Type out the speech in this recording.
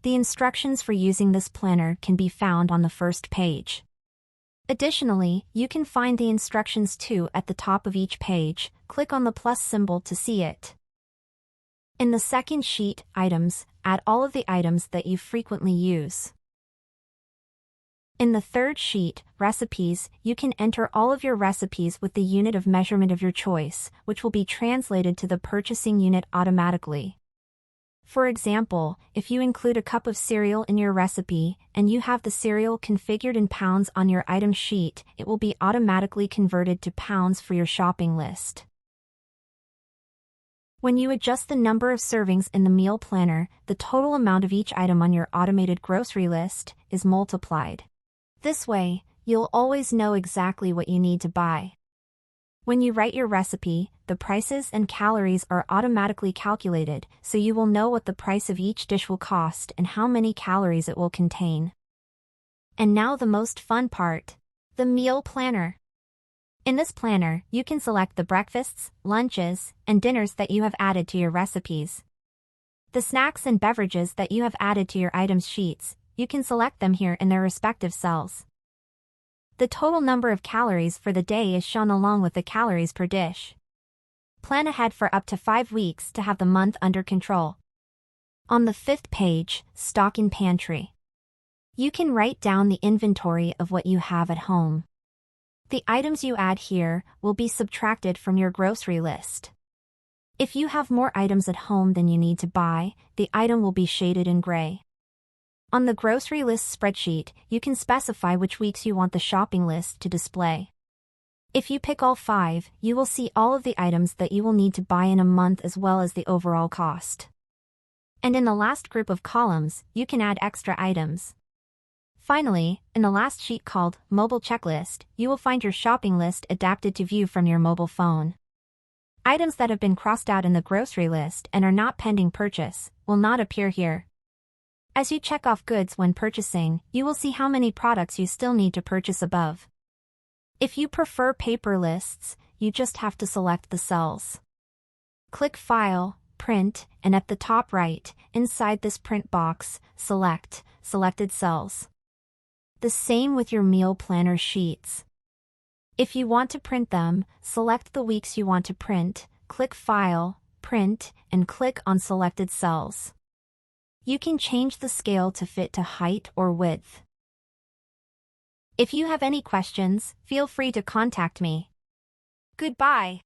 The instructions for using this planner can be found on the first page. Additionally, you can find the instructions too at the top of each page. Click on the plus symbol to see it. In the second sheet, Items, add all of the items that you frequently use. In the third sheet, Recipes, you can enter all of your recipes with the unit of measurement of your choice, which will be translated to the purchasing unit automatically. For example, if you include a cup of cereal in your recipe, and you have the cereal configured in pounds on your item sheet, it will be automatically converted to pounds for your shopping list. When you adjust the number of servings in the meal planner, the total amount of each item on your automated grocery list is multiplied. This way, you'll always know exactly what you need to buy. When you write your recipe, the prices and calories are automatically calculated, so you will know what the price of each dish will cost and how many calories it will contain. And now the most fun part, the meal planner. In this planner, you can select the breakfasts, lunches, and dinners that you have added to your recipes. The snacks and beverages that you have added to your items sheets, you can select them here in their respective cells. The total number of calories for the day is shown along with the calories per dish. Plan ahead for up to 5 weeks to have the month under control. On the fifth page, Stock in Pantry. You can write down the inventory of what you have at home. The items you add here will be subtracted from your grocery list. If you have more items at home than you need to buy, the item will be shaded in gray. On the grocery list spreadsheet, you can specify which weeks you want the shopping list to display. If you pick all 5, you will see all of the items that you will need to buy in a month as well as the overall cost. And in the last group of columns, you can add extra items. Finally, in the last sheet called Mobile Checklist, you will find your shopping list adapted to view from your mobile phone. Items that have been crossed out in the grocery list and are not pending purchase will not appear here. As you check off goods when purchasing, you will see how many products you still need to purchase above. If you prefer paper lists, you just have to select the cells. Click File, Print, and at the top right, inside this print box, select Selected Cells. The same with your meal planner sheets. If you want to print them, select the weeks you want to print, click File, Print, and click on Selected Cells. You can change the scale to fit to height or width. If you have any questions, feel free to contact me. Goodbye.